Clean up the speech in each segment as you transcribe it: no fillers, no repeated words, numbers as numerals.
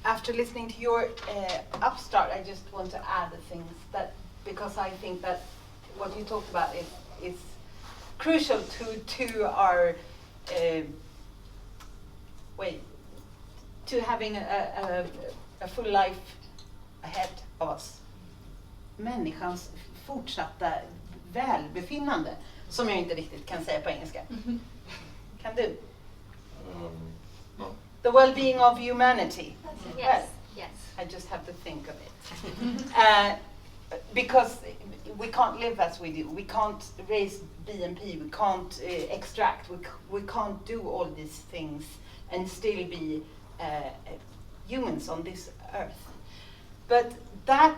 after listening to your upstart, I just want to add the things that, because I think that what you talked about is crucial to our way to having a full life ahead of us. Människans fortsatta välbefinnande, som jag inte riktigt kan säga på engelska. Kan du? No. The well-being of humanity. Yes. Well, Yes. I just have to think of it. Because we can't live as we do. We can't raise BNP. We can't extract. We can't do all these things and still be humans on this earth. But that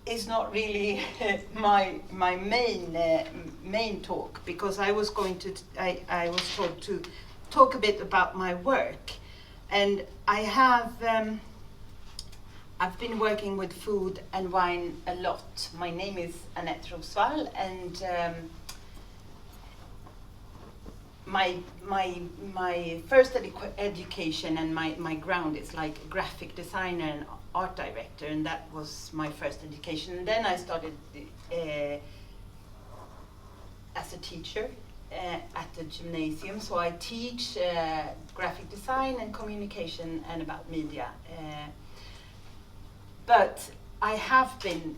is not really my main talk, because I was told to talk a bit about my work, and I have I've been working with food and wine a lot. My name is Anette Rosvall, and my first education and my ground is like graphic designer and art director, and that was my first education. And then I started as a teacher at the gymnasium, so I teach graphic design and communication and about media. But I have been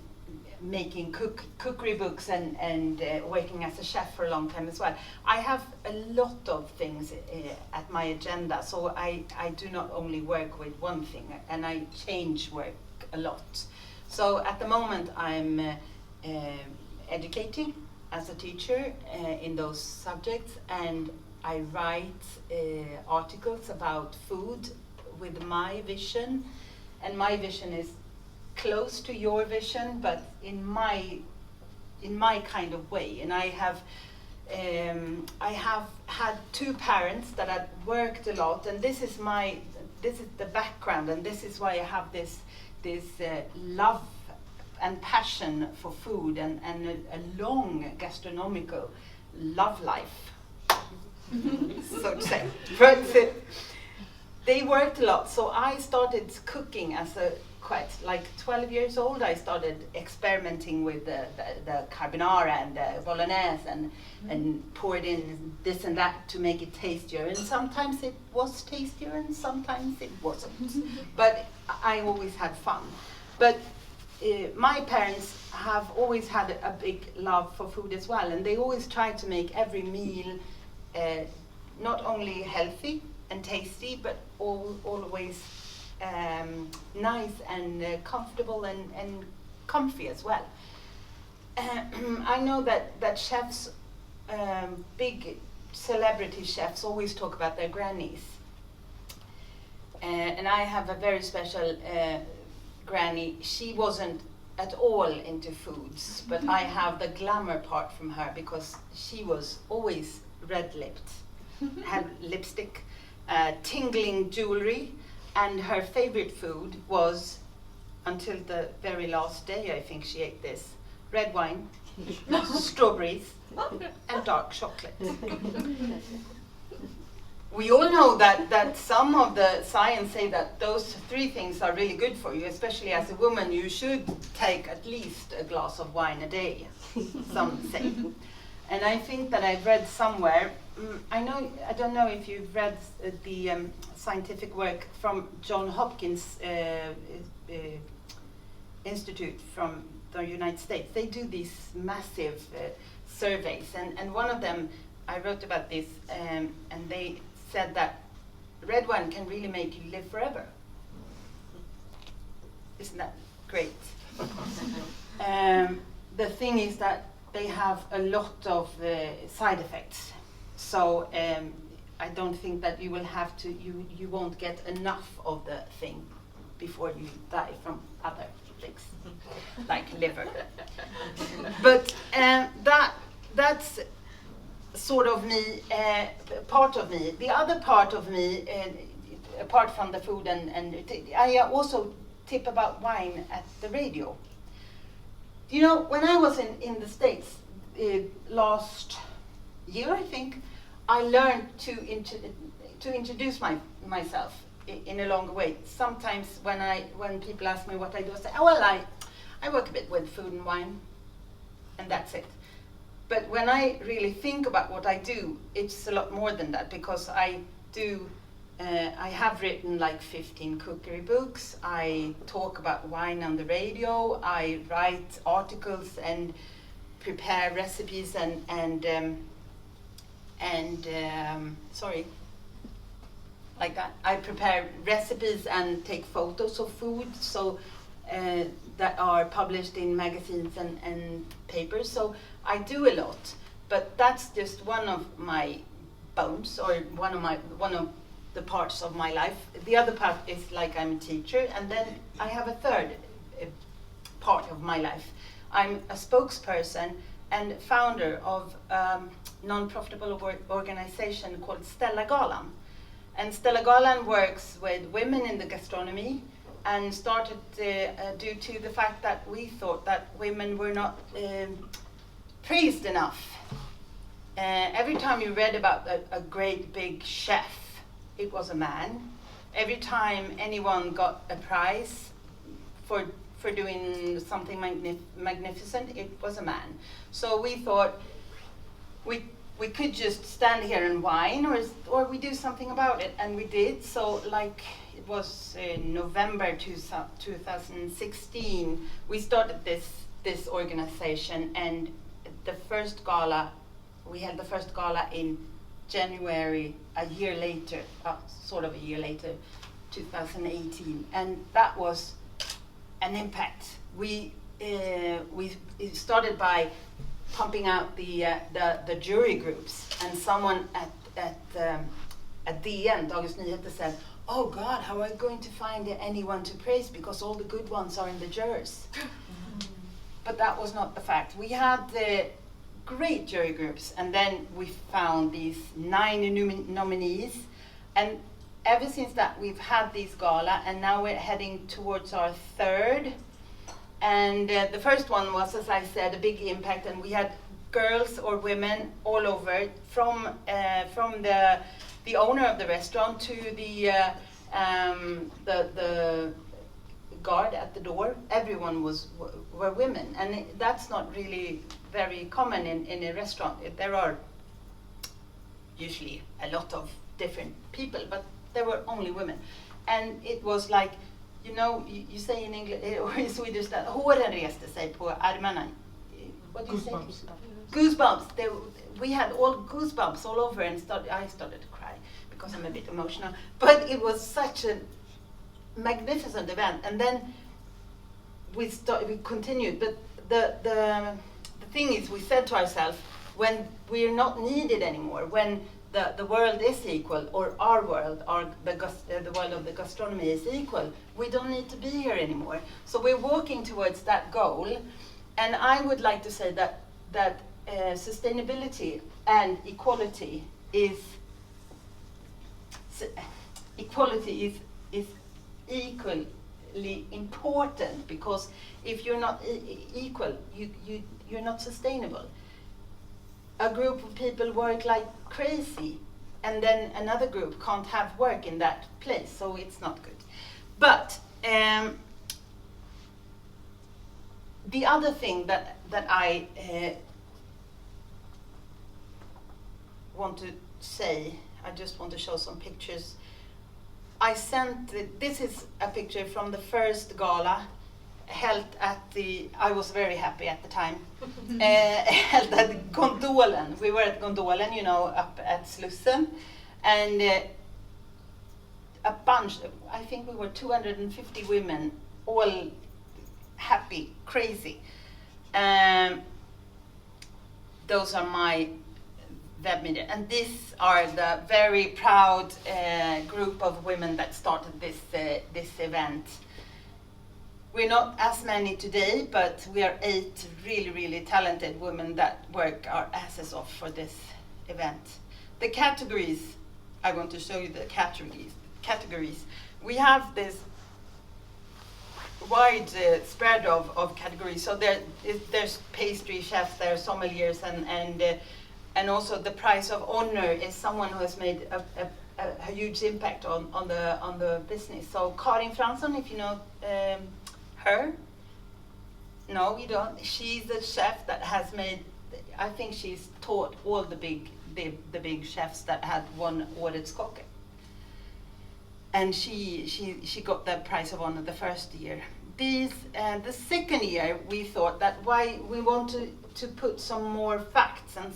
making cookery books and working as a chef for a long time as well. I have a lot of things at my agenda, so I do not only work with one thing, and I change work a lot. So at the moment I'm educating as a teacher in those subjects, and I write articles about food with my vision, and my vision is close to your vision, but in my kind of way. And I have had two parents that had worked a lot, and this is the background, and this is why I have this love and passion for food and a long gastronomical love life, so to say. But they worked a lot, so I started cooking as a like 12 years old. I started experimenting with the carbonara and the bolognese and poured in this and that to make it tastier. And sometimes it was tastier and sometimes it wasn't. But I always had fun. But my parents have always had a big love for food as well, and they always tried to make every meal not only healthy and tasty, but always nice and comfortable and comfy as well. I know that chefs, big celebrity chefs, always talk about their grannies. And I have a very special granny. She wasn't at all into foods, but I have the glamour part from her, because she was always red-lipped, had lipstick, tingling jewelry, and her favorite food was, until the very last day I think she ate this, red wine, strawberries, and dark chocolate. We all know that some of the science say that those three things are really good for you, especially as a woman. You should take at least a glass of wine a day, some say. And I think that I've read somewhere, I don't know if you've read the scientific work from Johns Hopkins Institute from the United States. They do these massive surveys, and one of them, I wrote about this, and they said that red wine can really make you live forever. Isn't that great? The thing is that they have a lot of side effects. So I don't think that you will have to, you won't get enough of the thing before you die from other things, like liver. But that's sort of me, part of me. The other part of me, apart from the food, and I also tip about wine at the radio. You know, when I was in the States last year, I think, I learned to introduce myself in a longer way. Sometimes when people ask me what I do, I say, oh, well, I work a bit with food and wine, and that's it. But when I really think about what I do, it's a lot more than that, because I have written like 15 cookery books. I talk about wine on the radio. I write articles and prepare recipes like that. I prepare recipes and take photos of food, so that are published in magazines and papers. So I do a lot, but that's just one of my bones, or one of the parts of my life. The other part is like I'm a teacher, and then I have a third part of my life. I'm a spokesperson and founder of a non-profitable organization called Stella Galan. And Stella Galan works with women in the gastronomy, and started due to the fact that we thought that women were not praised enough. Every time you read about a great big chef, it was a man. Every time anyone got a prize for doing something magnificent, it was a man. So we thought we could just stand here and whine, or we do something about it, and we did. So like it was in November 2016, we started this organization, and the first gala, we had the first gala in January, a year later, 2018, and that was an impact. We started by pumping out the jury groups, and someone at the end, August Nyheter, said, "Oh God, how are I going to find anyone to praise, because all the good ones are in the jurors?" But that was not the fact. We had great jury groups, and then we found these 9 nominees, and ever since that we've had these gala, and now we're heading towards our third. And the first one was, as I said, a big impact, and we had girls or women all over, from the owner of the restaurant to the guard at the door. Everyone were women, and that's not really very common in a restaurant. There are usually a lot of different people, but there were only women. And it was like, you know, you say in English or in Swedish that håren reste sig på armarna. What do you say? Goosebumps. We had all goosebumps all over, and I started to cry because I'm a bit emotional. But it was such a magnificent event, and then we continued. But the thing is, we said to ourselves, when we're not needed anymore, when the world is equal, or our world, the world of the gastronomy is equal, we don't need to be here anymore. So we're walking towards that goal, and I would like to say that sustainability and equality is equally important, because if you're not equal, you're not sustainable. A group of people work like crazy, and then another group can't have work in that place, so it's not good. But the other thing that I want to say, I just want to show some pictures. This is a picture from the first gala held at I was very happy at the time, held at Gondolen. We were at Gondolen, you know, up at Slussen, and a bunch, I think we were 250 women, all happy, crazy. Those are my web media, and these are the very proud group of women that started this event. We're not as many today, but we are 8 really, really talented women that work our asses off for this event. The categories, I want to show you the categories. We have this wide spread of categories. So there's pastry chefs, there's sommeliers, and also the prize of honor is someone who has made a a huge impact on the business. So Karin Fransson, if you know her. No, you don't. She's a chef that has made. I think she's taught all the big chefs that had won Årets Kock. And she got the prize of honor the first year. The second year we thought that we want to put some more facts and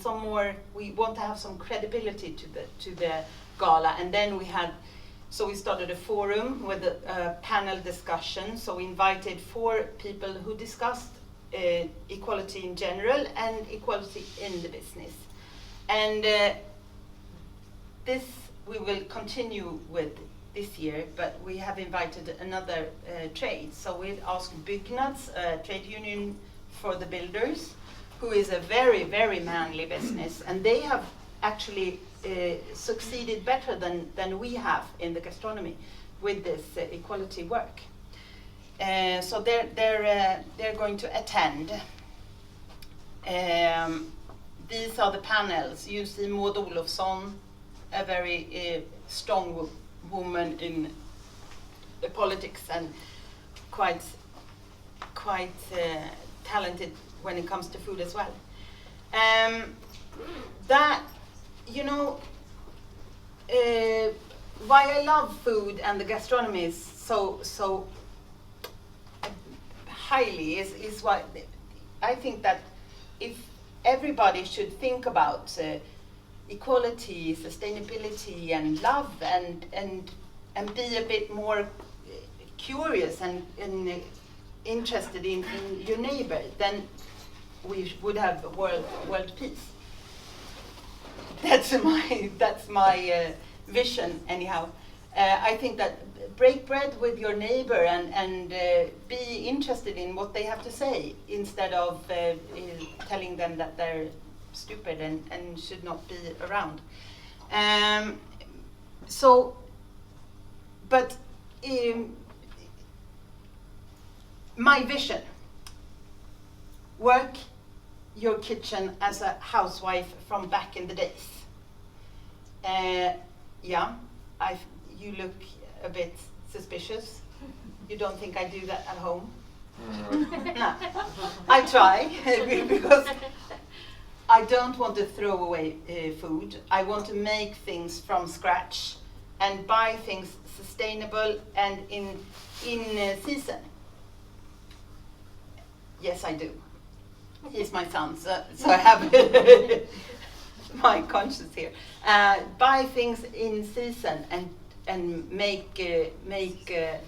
we want to have some credibility to the gala, and then we started a forum with a panel discussion. So we invited 4 people who discussed equality in general and equality in the business. And this we will continue with this year, but we have invited another trade. So we asked Byggnads, a trade union for the builders, who is a very, very manly business, and they have actually succeeded better than we have in the gastronomy with this equality work. So they're going to attend. These are the panels. You see Maud Olofsson, a very strong woman in the politics and quite talented when it comes to food as well. That, you know, why I love food and the gastronomy is so highly is what I think that if everybody should think about equality, sustainability, and love, and be a bit more curious and interested in your neighbor, then we would have world peace. That's my vision anyhow. I think that break bread with your neighbor and be interested in what they have to say instead of telling them that they're stupid and should not be around. But my vision: work your kitchen as a housewife from back in the days. You look a bit suspicious. You don't think I do that at home? No, I try because I don't want to throw away food. I want to make things from scratch and buy things sustainable and in season. Yes, I do. He's my son, so I have my conscience here. Buy things in season and make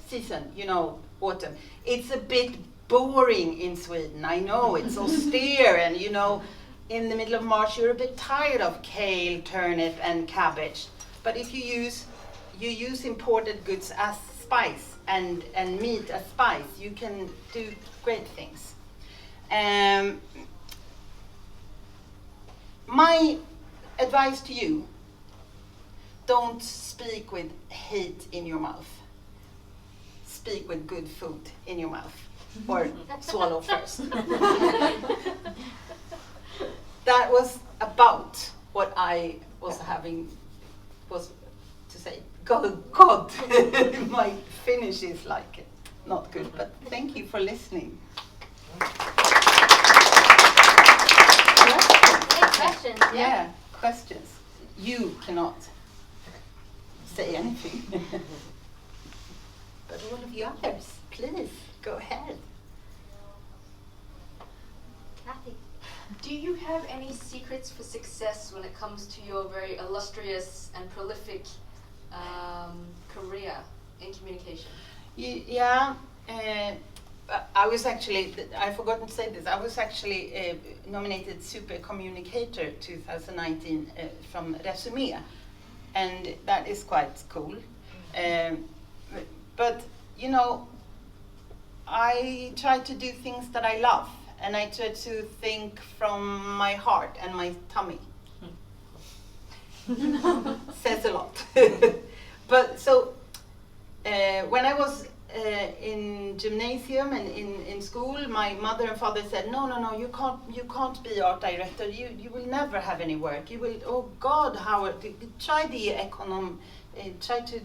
season, you know, autumn. It's a bit boring in Sweden. I know it's austere, and you know, in the middle of March you're a bit tired of kale, turnip, and cabbage. But if you use imported goods as spice and meat as spice, you can do great things. My advice to you: don't speak with hate in your mouth. Speak with good food in your mouth, or swallow first. That was about what I was to say. God, my Finnish is like not good, but thank you for listening. Questions? Yeah, questions. You cannot say anything. But all of you others, please, go ahead. Kathy? Do you have any secrets for success when it comes to your very illustrious and prolific career in communication? Yeah. I was actually, I forgot to say this, I was actually nominated Supercommunicator 2019 from Resumé, and that is quite cool. But, you know, I try to do things that I love, and I try to think from my heart and my tummy. Says a lot. But so, when I was in gymnasium and in school, my mother and father said, no, you can't be art director. You will never have any work. You will. Oh God, Howard, try try to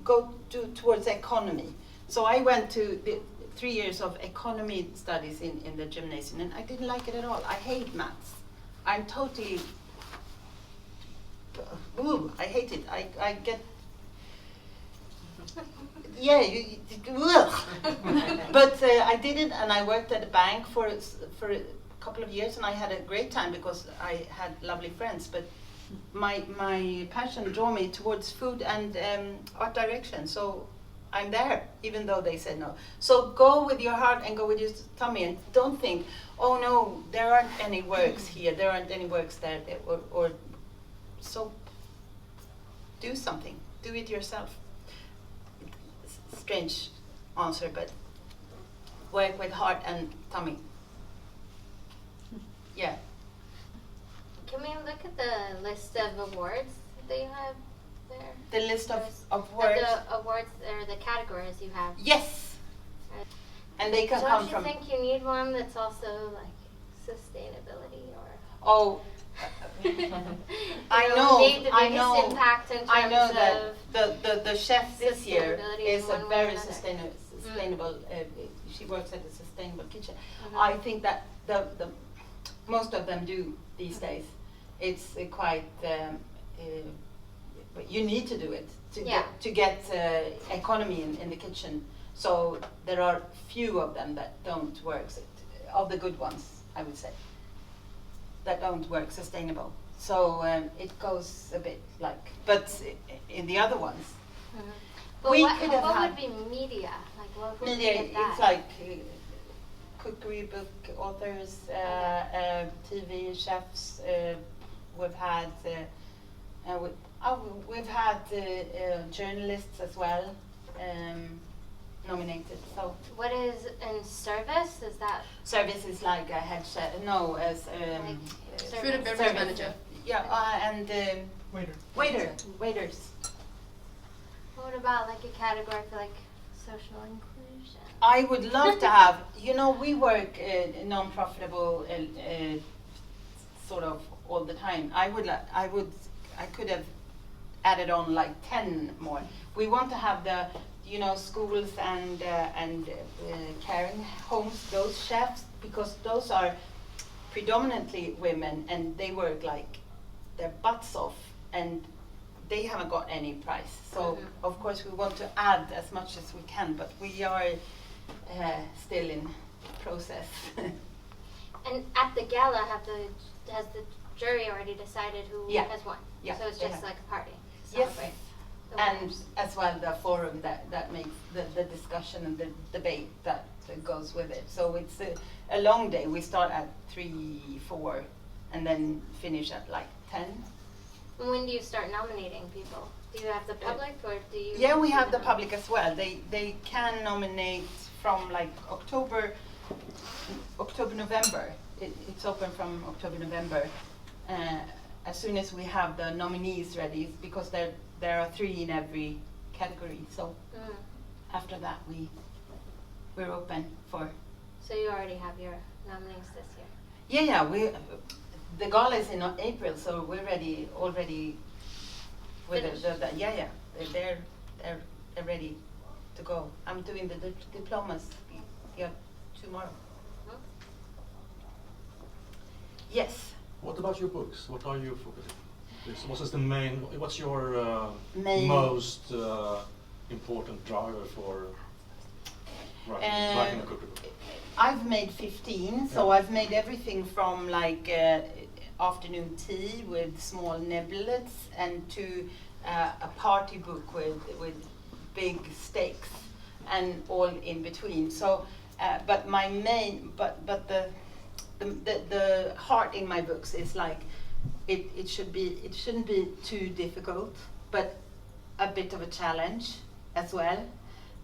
go towards economy. So I went to the 3 years of economy studies in the gymnasium, and I didn't like it at all. I hate maths. I'm totally. I hate it. I get. Yeah, but I did it, and I worked at a bank for a couple of years, and I had a great time because I had lovely friends. But my passion drew me towards food and art direction, so I'm there, even though they said no. So go with your heart and go with your tummy, and don't think, oh no, there aren't any works here, there aren't any works there, or so do something, do it yourself. Strange answer, but work with heart and tummy. Yeah. Can we look at the list of awards that you have there? The list of Of words. the awards or the categories you have. Yes. And they can Don't come you from. think you need one that's also like sustainability or? Oh. I You know. need the I biggest know. impact in terms I know that of the chef this year sustainability is in a one way or very another. sustainable. She works at a sustainable kitchen. Mhm. I think that the most of them do these days. It's quite. But you need to do it to get economy in the kitchen. So there are few of them that don't work. Of the good ones, I would say, that don't work sustainable. So it goes a bit like. But in the other ones, But we what, could have what had would be media? Like what would media. be that? It's like cookery book authors, TV chefs. We've had we've had journalists as well nominated. So What is in service? Is that service is like a head chef. No, as like Food and beverage manager. Yeah, and waiters. what about like a category for like social inclusion? I would love to have. We work non-profitable sort of all the time. I could have added on like 10 more. We want to have the schools and caring homes, those chefs, because those are predominantly women, and they work like their butts off, and they haven't got any price. So of course we want to add as much as we can, but we are still in process. And at the gala, has the jury already decided who Yeah. has won? Yeah, So it's they just have. like a party. to Yes. celebrate the And winners. as well the forum that makes the discussion and the debate that goes with it. So it's a long day. We start at 3, 4 and then finish at like 10. And when do you start nominating people? Do you have the public or do you? Yeah, we do have the them? public as well. They can nominate from like October, November. It's open from October, November. As soon as we have the nominees ready, because there are 3 in every category. So after that we're open for. So you already have your nominees this year. Yeah. The gala is in April, so we're ready already. With they're ready to go. I'm doing the diplomas tomorrow. Hmm? Yes. What about your books? What are you focusing? What's your Main- most important driver for writing a cookery book? I've made 15, so I've made everything from like afternoon tea with small niblets and to a party book with big steaks and all in between. So, but my main, but the heart in my books is like it shouldn't be too difficult, but a bit of a challenge as well,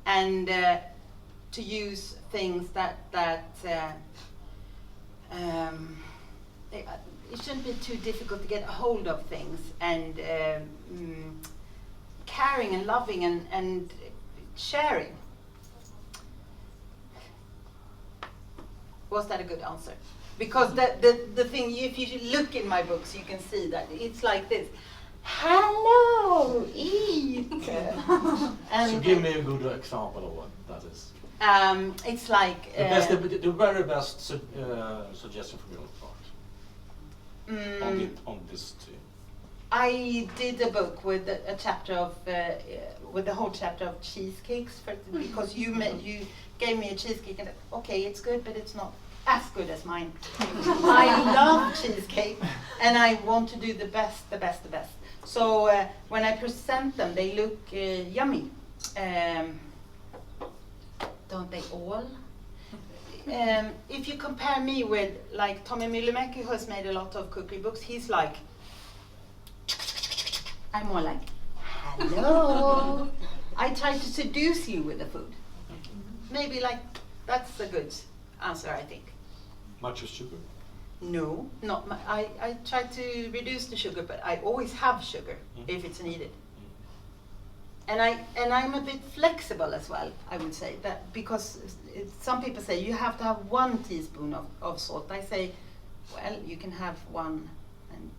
and to use things that it shouldn't be too difficult to get a hold of things, and caring and loving and sharing. Was that a good answer? Because the thing, if you look in my books, you can see that it's like this. Hello, eat. So give me a good example of what that is. It's like The very best suggestion from your part on this team. I did a book with a chapter of with the whole chapter of cheesecakes because you gave me a cheesecake and okay, it's good, but it's not as good as mine. I love cheesecake and I want to do the best. So when I present them, they look yummy. Don't they all? If you compare me with like Tommy Myllymäki, who has made a lot of cookery books, he's like, I'm more like, hello. I try to seduce you with the food. Maybe like, that's a good answer, I think. Much of sugar? No, not I try to reduce the sugar, but I always have sugar if it's needed. And I'm a bit flexible as well, I would say, that because some people say you have to have 1 teaspoon of salt. I say, well, you can have 1, and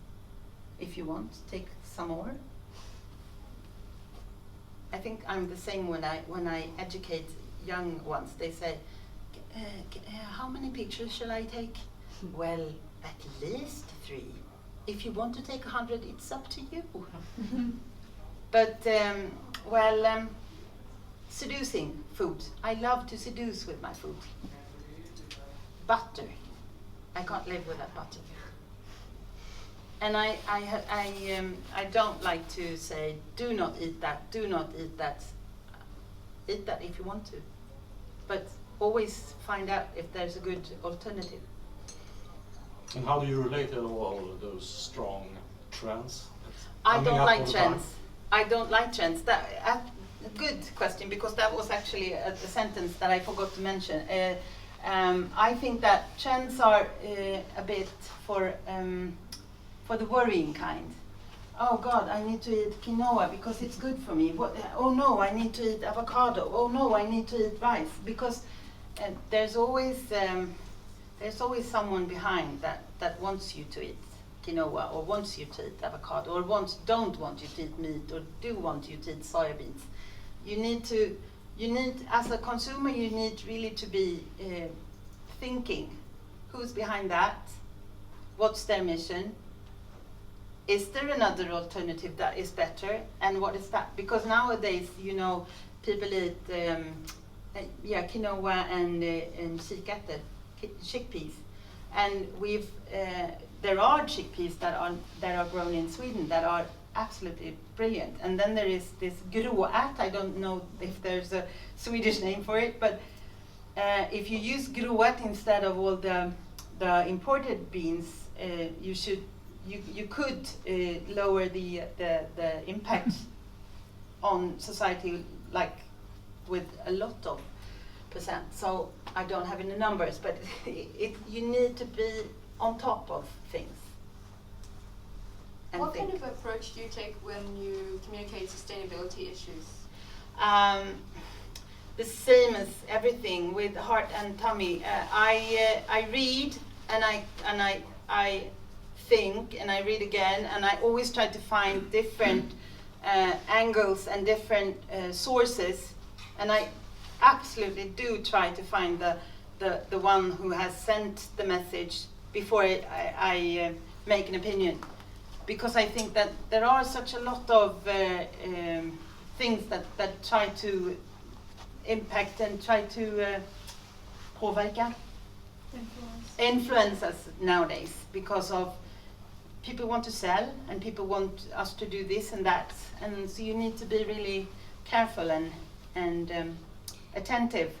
if you want, take some more. I think I'm the same when I educate young ones. They say, how many pictures shall I take? Well, at least 3. If you want to take 100, it's up to you. But seducing food. I love to seduce with my food. Butter. I can't live without butter. And I don't like to say, do not eat that, do not eat that. Eat that if you want to. But always find out if there's a good alternative. And how do you relate to all of those strong trends? I don't like trends. I don't like trends. A good question, because that was actually a sentence that I forgot to mention. I think that trends are a bit for the worrying kind. Oh God, I need to eat quinoa because it's good for me. Oh no, I need to eat avocado. Oh no, I need to eat rice, because there's always someone behind that wants you to eat quinoa, or wants you to eat avocado, or don't want you to eat meat, or do want you to eat soybeans. You need, as a consumer, you need really to be thinking, who's behind that? What's their mission? Is there another alternative that is better? And what is that? Because nowadays, people eat quinoa and chickpeas. And there are chickpeas that are grown in Sweden that are absolutely brilliant. And then there is this groat. I don't know if there's a Swedish name for it, but if you use groat instead of all the imported beans, you could lower the impact on society, like with a lot of %. So I don't have any numbers, but you need to be on top of things. What kind of approach do you take when you communicate sustainability issues? The same as everything with heart and tummy. I read and I think and I read again, and I always try to find different angles and different sources, and I absolutely do try to find the one who has sent the message before I make an opinion, because I think that there are such a lot of things that try to impact and try to påverka, influence us nowadays, because of people want to sell and people want us to do this and that, and so you need to be really careful and attentive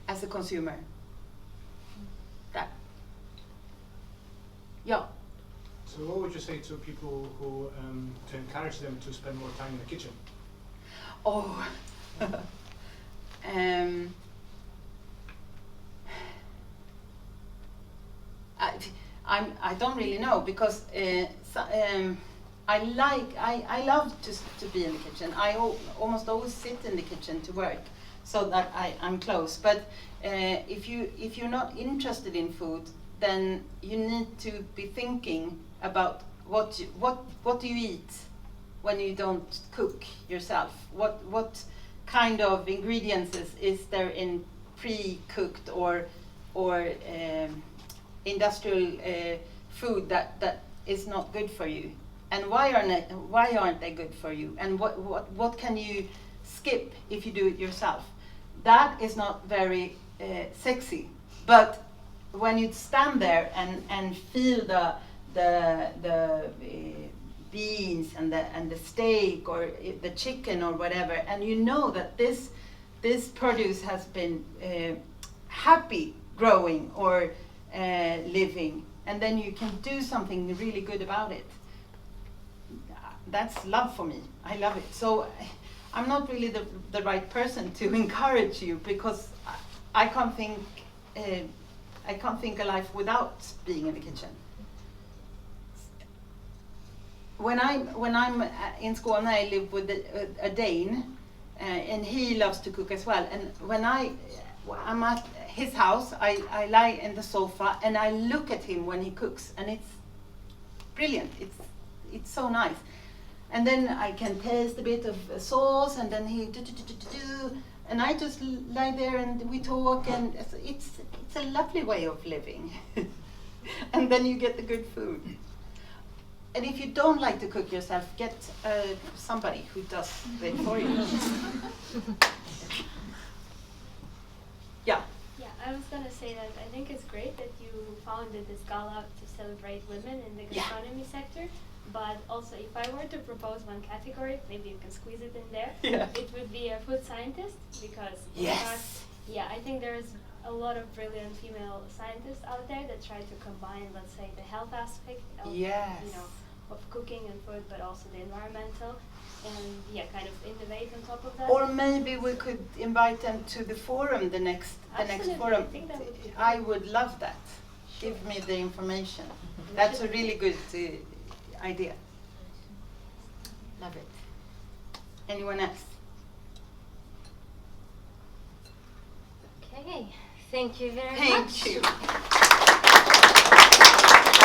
as a consumer. Yeah. So what would you say to people who, to encourage them to spend more time in the kitchen? Oh, I don't really know, because I love to be in the kitchen. I almost always sit in the kitchen to work, so that I'm close. But if you're not interested in food, then you need to be thinking about what do you eat when you don't cook yourself? What kind of ingredients is there in pre-cooked or industrial food that is not good for you? And why aren't they good for you? And what can you skip if you do it yourself? That is not very sexy, but when you stand there and feel the beans and the steak or the chicken or whatever, and you know that this produce has been happy growing or living, and then you can do something really good about it. That's love for me. I love it. So I'm not really the right person to encourage you, because I can't think a life without being in the kitchen. When I'm in Skåne, I live with a Dane, and he loves to cook as well. And when I'm at his house, I lie in the sofa and I look at him when he cooks, and it's brilliant. It's so nice. And then I can taste a bit of sauce, and then he and I just lie there and we talk, and it's a lovely way of living. And then you get the good food. And if you don't like to cook yourself, get somebody who does it for you. Yeah. Yeah, I was gonna say that I think it's great that you founded this gala to celebrate women in the gastronomy sector. But also, if I were to propose one category, maybe you can squeeze it in there. Yeah. It would be a food scientist, because I think there's a lot of brilliant female scientists out there that try to combine, let's say, the health aspect of of cooking and food, but also the environmental, and kind of innovate on top of that. Or maybe we could invite them to the forum, the next forum. I think that would be I would love that. Give me the information. That's a really good idea. Love it. Anyone else? Okay, thank you very much. Thank you.